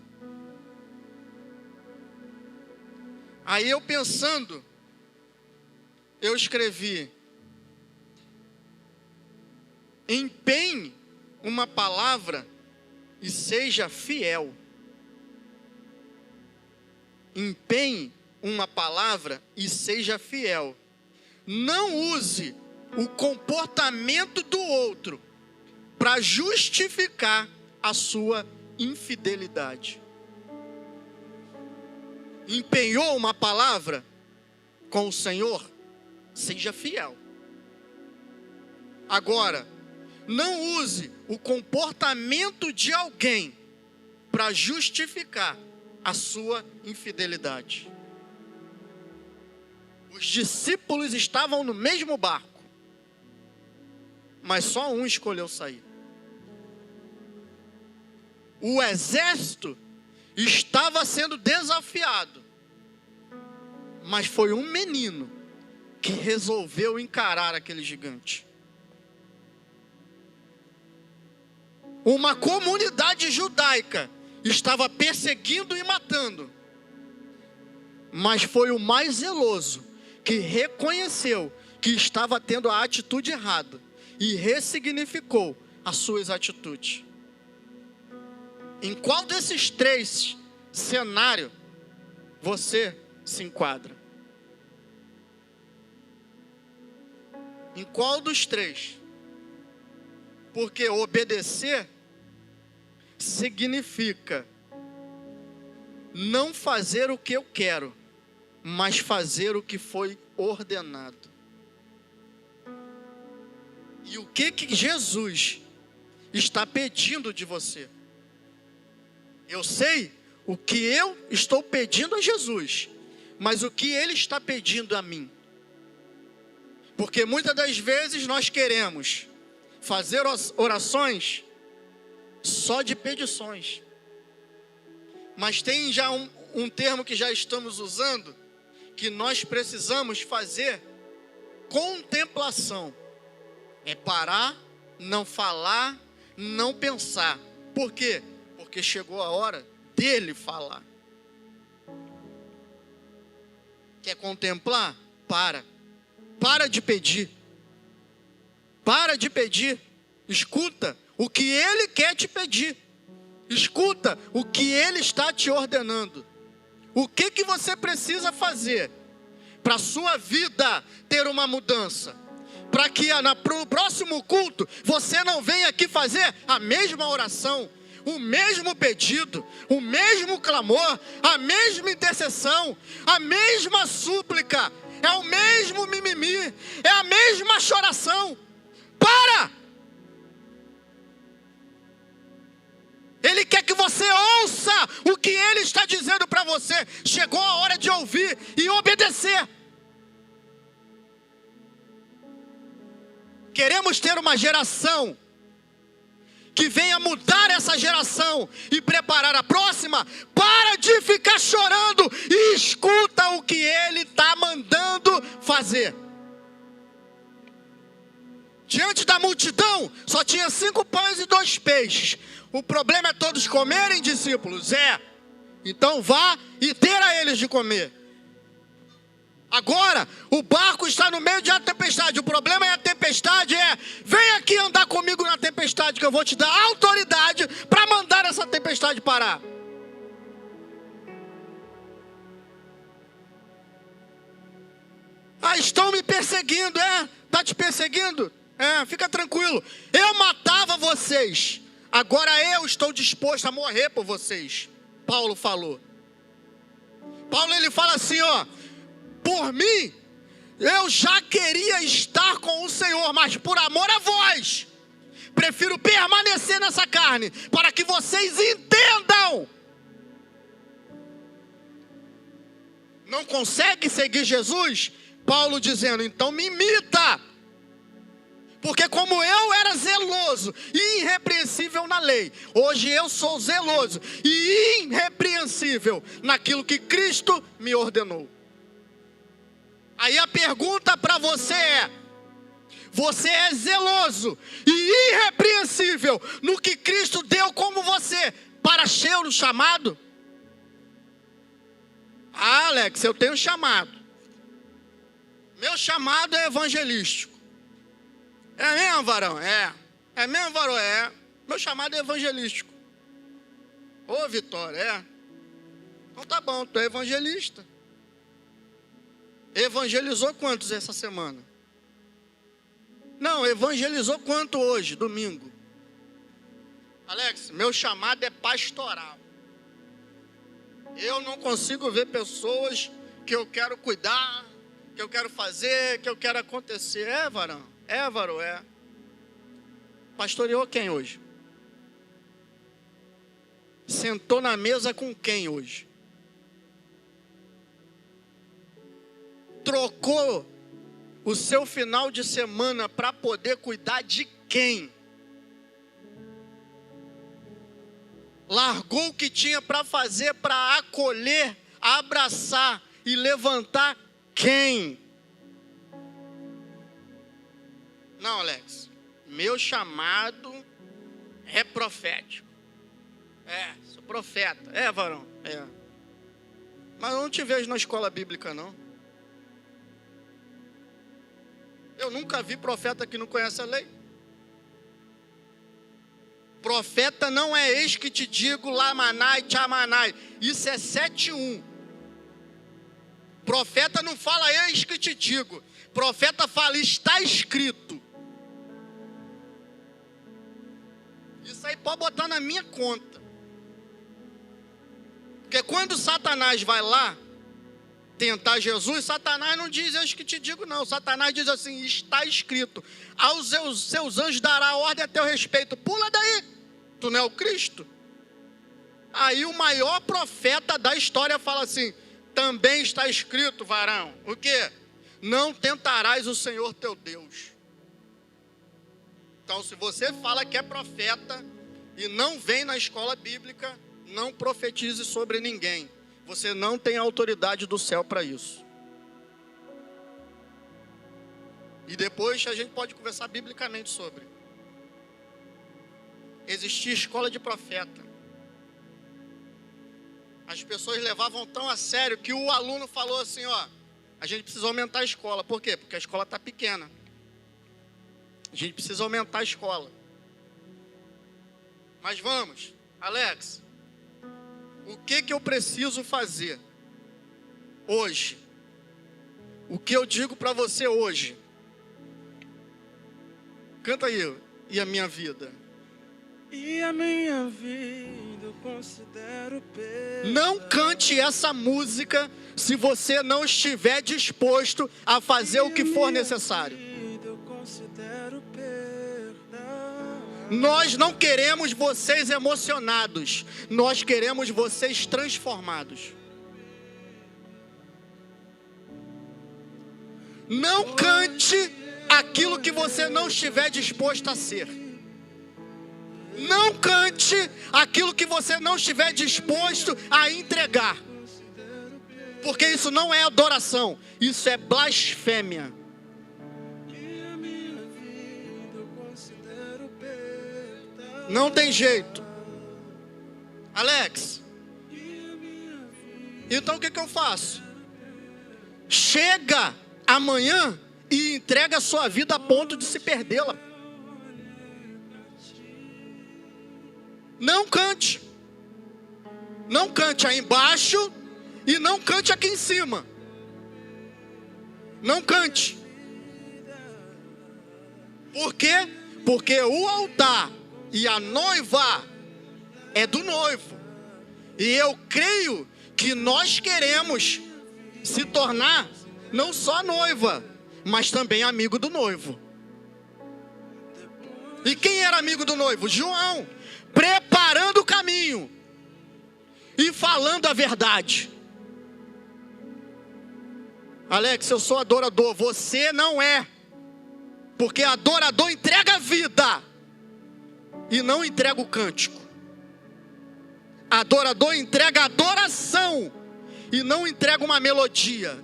Aí eu pensando, eu escrevi: empenhe uma palavra e seja fiel. Empenhe uma palavra e seja fiel. Não use o comportamento do outro para justificar a sua infidelidade. Empenhou uma palavra com o Senhor? Seja fiel. Agora, não use o comportamento de alguém para justificar a sua infidelidade. Os discípulos estavam no mesmo barco, mas só um escolheu sair. O exército estava sendo desafiado, mas foi um menino que resolveu encarar aquele gigante. Uma comunidade judaica estava perseguindo e matando, mas foi o mais zeloso que reconheceu que estava tendo a atitude errada e ressignificou as suas atitudes. Em qual desses três cenários você se enquadra? Em qual dos três? Porque obedecer significa não fazer o que eu quero, mas fazer o que foi ordenado. E o que Jesus está pedindo de você? Eu sei o que eu estou pedindo a Jesus, mas o que Ele está pedindo a mim? Porque muitas das vezes nós queremos fazer orações só de petições. Mas tem já um termo que já estamos usando, que nós precisamos fazer contemplação. É parar, não falar, não pensar. Por quê? Porque chegou a hora dele falar. Quer contemplar? Para de pedir. Para de pedir. Escuta o que ele quer te pedir. Escuta o que ele está te ordenando. O que você precisa fazer para a sua vida ter uma mudança? Para que no próximo culto você não venha aqui fazer a mesma oração, o mesmo pedido, o mesmo clamor, a mesma intercessão, a mesma súplica, é o mesmo mimimi, é a mesma choração. Para! Ele quer que você ouça o que Ele está dizendo para você. Chegou a hora de ouvir e obedecer. Queremos ter uma geração que venha mudar essa geração e preparar a próxima. Para de ficar chorando e escuta o que Ele está mandando fazer. Diante da multidão, só tinha 5 pães e 2 peixes. O problema é todos comerem, discípulos? Então vá e dê a eles de comer. Agora, o barco está no meio de uma tempestade. O problema é a tempestade, vem aqui andar comigo na tempestade, que eu vou te dar autoridade para mandar essa tempestade parar. Estão me perseguindo, Está te perseguindo? Fica tranquilo. Eu matava vocês. Agora eu estou disposto a morrer por vocês. Paulo falou. Paulo ele fala assim, por mim, eu já queria estar com o Senhor, mas por amor a vós, prefiro permanecer nessa carne, para que vocês entendam. Não consegue seguir Jesus? Paulo dizendo, então me imita. Porque como eu era zeloso e irrepreensível na lei, hoje eu sou zeloso e irrepreensível naquilo que Cristo me ordenou. Aí a pergunta para você você é zeloso e irrepreensível no que Cristo deu como você para ser o chamado? Alex, eu tenho chamado. Meu chamado é evangelístico. É mesmo, varão? É mesmo, varão? Meu chamado é evangelístico. Ô, Vitória, Então tá bom, tu é evangelista. Evangelizou quantos essa semana? Não, evangelizou quanto hoje, domingo? Alex, meu chamado é pastoral. Eu não consigo ver pessoas que eu quero cuidar, que eu quero fazer, que eu quero acontecer. Varão? Varão, Pastoreou quem hoje? Sentou na mesa com quem hoje? trocou o seu final de semana para poder cuidar de quem? Largou o que tinha para fazer para acolher, abraçar e levantar quem? Não, Alex, meu chamado é profético. Sou profeta. Varão, Mas eu não te vejo na escola bíblica, não. Eu nunca vi profeta que não conhece a lei. Profeta não é eis que te digo, lamanai, tchamanai. Isso é 7:1. Profeta não fala eis que te digo. Profeta fala está escrito. Isso aí pode botar na minha conta. Porque quando Satanás vai lá tentar Jesus, Satanás não diz eis que te digo não. Satanás diz assim, está escrito. Aos seus anjos dará ordem a teu respeito. Pula daí, tu não é o Cristo? Aí o maior profeta da história fala assim, também está escrito, varão. O quê? Não tentarás o Senhor teu Deus. Então se você fala que é profeta e não vem na escola bíblica, não profetize sobre ninguém. Você não tem autoridade do céu para isso. E depois a gente pode conversar biblicamente sobre. Existia escola de profeta. As pessoas levavam tão a sério que o aluno falou assim, a gente precisa aumentar a escola. Por quê? Porque a escola está pequena. A gente precisa aumentar a escola. Mas vamos, Alex, o que eu preciso fazer hoje? O que eu digo para você hoje? Canta aí, e a minha vida? E a minha vida eu considero perda. Não cante essa música se você não estiver disposto a fazer o que for necessário. Eu considero perda. Nós não queremos vocês emocionados. Nós queremos vocês transformados. Não cante aquilo que você não estiver disposto a ser. Não cante aquilo que você não estiver disposto a entregar. Porque isso não é adoração. Isso é blasfêmia. Não tem jeito. Alex, então o que eu faço? Chega amanhã e entrega a sua vida a ponto de se perdê-la. Não cante. Não cante aí embaixo e não cante aqui em cima. Não cante. Por quê? Porque o altar e a noiva é do noivo. E eu creio que nós queremos se tornar não só noiva, mas também amigo do noivo. E quem era amigo do noivo? João. Preparando o caminho e falando a verdade. Alex, eu sou adorador, você não é. Porque adorador entrega a vida e não entrega o cântico. Adorador entrega adoração e não entrega uma melodia.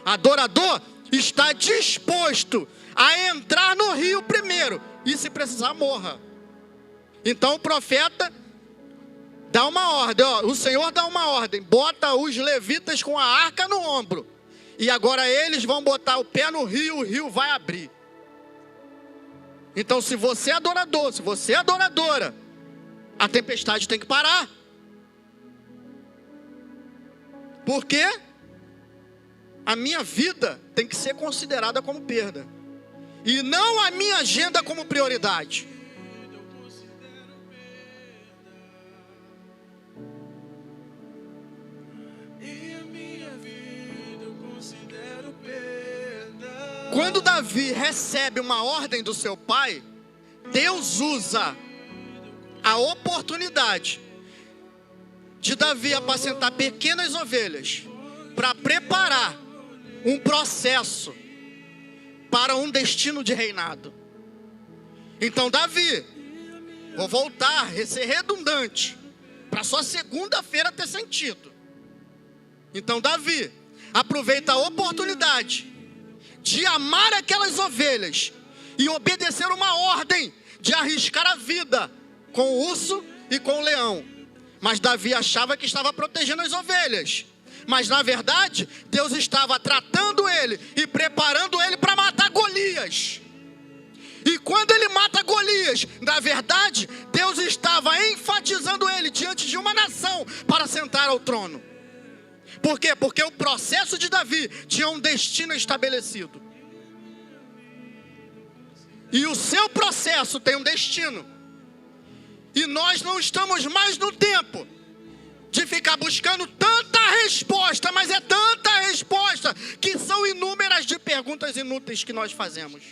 Adorador está disposto a entrar no rio primeiro e, se precisar, morra. Então o profeta dá uma ordem, o Senhor dá uma ordem, bota os levitas com a arca no ombro, e agora eles vão botar o pé no rio, o rio vai abrir. Então se você é adorador, se você é adoradora, a tempestade tem que parar. Porque a minha vida tem que ser considerada como perda, e não a minha agenda como prioridade. Quando Davi recebe uma ordem do seu pai, Deus usa a oportunidade de Davi apacentar pequenas ovelhas para preparar um processo para um destino de reinado. Então Davi, vou voltar, ser redundante, para só segunda-feira ter sentido. Então Davi aproveita a oportunidade de amar aquelas ovelhas e obedecer uma ordem de arriscar a vida com o urso e com o leão. Mas Davi achava que estava protegendo as ovelhas. Mas na verdade, Deus estava tratando ele e preparando ele para matar Golias. E quando ele mata Golias, na verdade, Deus estava enfatizando ele diante de uma nação para sentar ao trono. Por quê? Porque o processo de Davi tinha um destino estabelecido. E o seu processo tem um destino. E nós não estamos mais no tempo de ficar buscando tanta resposta, mas é tanta resposta que são inúmeras de perguntas inúteis que nós fazemos.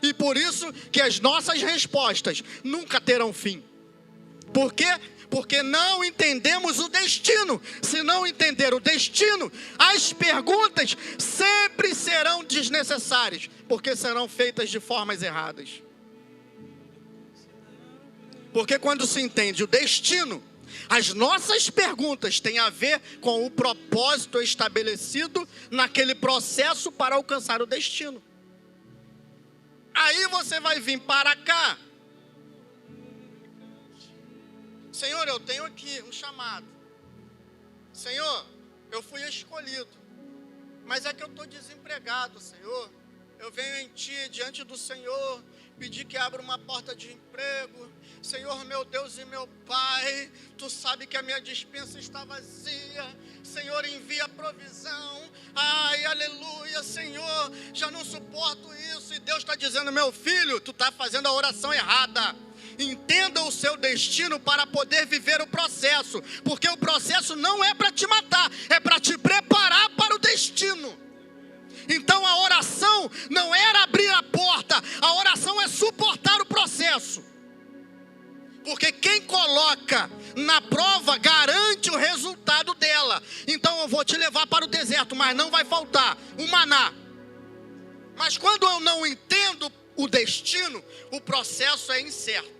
E por isso que as nossas respostas nunca terão fim. Por quê? Porque não entendemos o destino. Se não entender o destino, as perguntas sempre serão desnecessárias, porque serão feitas de formas erradas. Porque quando se entende o destino, as nossas perguntas têm a ver com o propósito estabelecido naquele processo para alcançar o destino. Aí você vai vir para cá. Senhor, eu tenho aqui um chamado. Senhor, eu fui escolhido, mas é que eu estou desempregado, Senhor. Eu venho em Ti, diante do Senhor, pedir que abra uma porta de emprego. Senhor, meu Deus e meu Pai, Tu sabe que a minha despensa está vazia. Senhor, envia provisão. Ai, aleluia, Senhor, já não suporto isso. E Deus está dizendo, meu filho, tu está fazendo a oração errada. Entenda o seu destino para poder viver o processo. Porque o processo não é para te matar, é para te preparar para o destino. Então a oração não era abrir a porta, a oração é suportar o processo. Porque quem coloca na prova garante o resultado dela. Então eu vou te levar para o deserto, mas não vai faltar o maná. Mas quando eu não entendo o destino, o processo é incerto.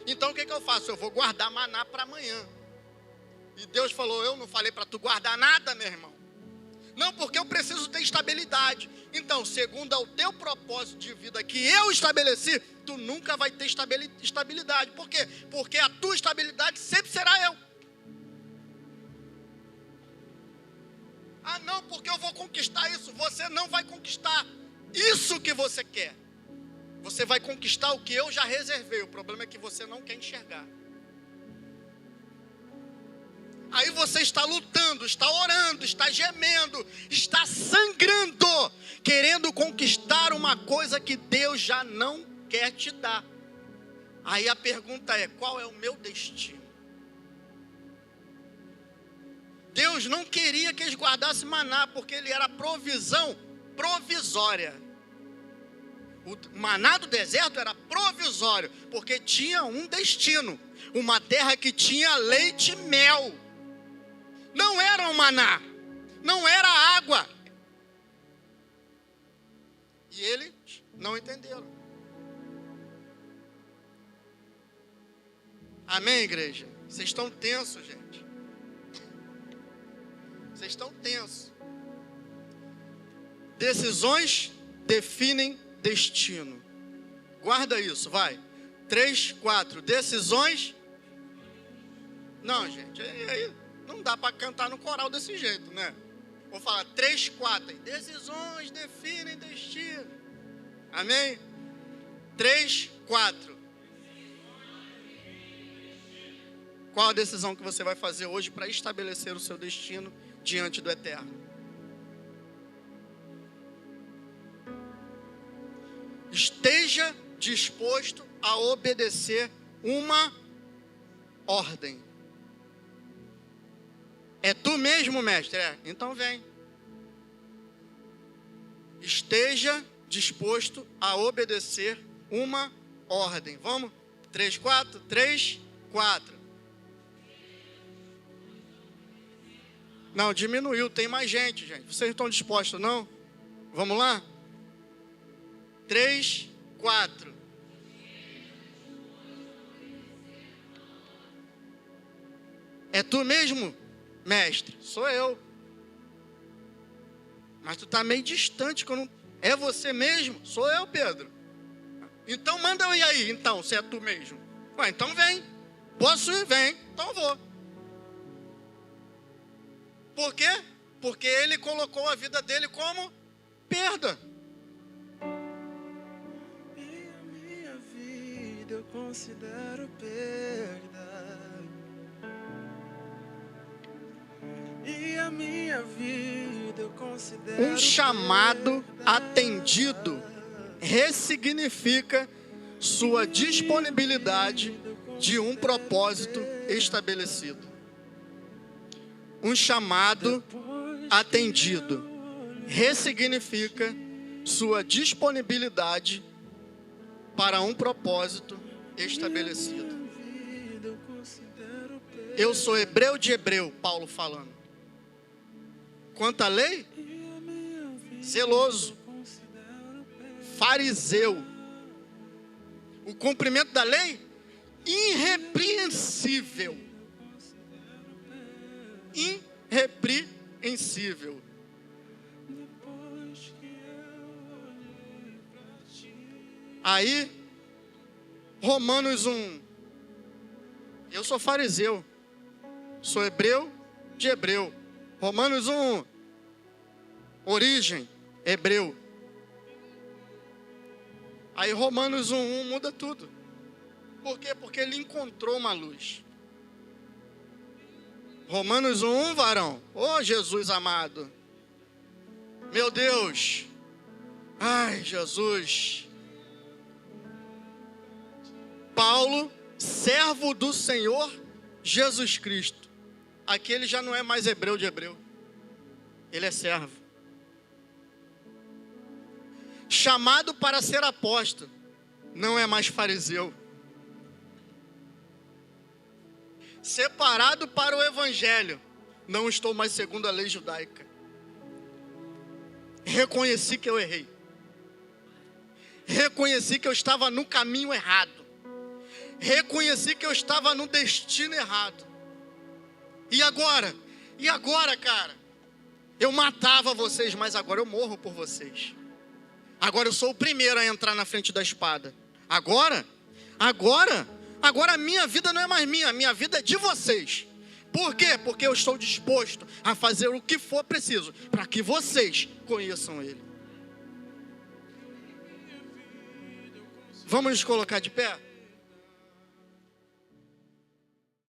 Então o que eu faço? Eu vou guardar maná para amanhã. E Deus falou, eu não falei para tu guardar nada, meu irmão. Não, porque eu preciso ter estabilidade. Então, segundo o teu propósito de vida que eu estabeleci, tu nunca vai ter estabilidade. Por quê? Porque a tua estabilidade sempre será eu. Ah, não, porque eu vou conquistar isso. Você não vai conquistar isso que você quer. Você vai conquistar o que eu já reservei. O problema é que você não quer enxergar. Aí você está lutando, está orando, está gemendo, está sangrando, querendo conquistar uma coisa que Deus já não quer te dar. Aí a pergunta é, qual é o meu destino? Deus não queria que eles guardassem maná, porque ele era provisão provisória. O maná do deserto era provisório, porque tinha um destino, uma terra que tinha leite e mel. Não era um maná, não era água. E eles não entenderam. Amém, igreja? Vocês estão tensos, gente. Vocês estão tensos. Decisões definem destino. Guarda isso, vai. 3, 4. Decisões. Não, gente, aí não dá para cantar no coral desse jeito, né? Vou falar 3, 4. Decisões definem destino. Amém? 3, 4. Qual a decisão que você vai fazer hoje para estabelecer o seu destino diante do eterno? Esteja disposto a obedecer uma ordem. É tu mesmo, mestre? É, então vem. Esteja disposto a obedecer uma ordem. Vamos? 3, 4. 3, 4. Não, diminuiu, tem mais gente, gente. Vocês estão dispostos, não? Vamos lá? 3, 4. É tu mesmo, mestre? Sou eu. Mas tu tá meio distante, que eu não... É você mesmo? Sou eu, Pedro. Então manda eu ir aí, então, se é tu mesmo. Ué, então vem. Posso ir? Vem. Então vou. Por quê? Porque ele colocou a vida dele como perda. E a minha vida eu considero perda. E a minha vida eu considero Um chamado perda. atendido ressignifica sua disponibilidade de um propósito estabelecido. Um chamado atendido ressignifica sua disponibilidade para um propósito estabelecido. Eu sou hebreu de hebreu, Paulo falando. Quanto à lei, zeloso, fariseu. O cumprimento da lei, irrepreensível. Irrepreensível. Aí, Romanos 1. Eu sou fariseu. Sou hebreu de hebreu. Romanos 1. Origem, hebreu. Aí Romanos 1 muda tudo. Por quê? Porque ele encontrou uma luz. Romanos 1, varão. Ô Jesus amado. Meu Deus. Ai, Jesus. Paulo, servo do Senhor Jesus Cristo. Aqui ele já não é mais hebreu de hebreu. Ele é servo. Chamado para ser apóstolo. Não é mais fariseu. Separado para o evangelho. Não estou mais segundo a lei judaica. Reconheci que eu errei. Reconheci que eu estava no caminho errado. Reconheci que eu estava no destino errado. E agora? E agora, cara? Eu matava vocês, mas agora eu morro por vocês. Agora eu sou o primeiro a entrar na frente da espada. Agora a minha vida não é mais minha, a minha vida é de vocês. Por quê? Porque eu estou disposto a fazer o que for preciso para que vocês conheçam Ele. Vamos nos colocar de pé?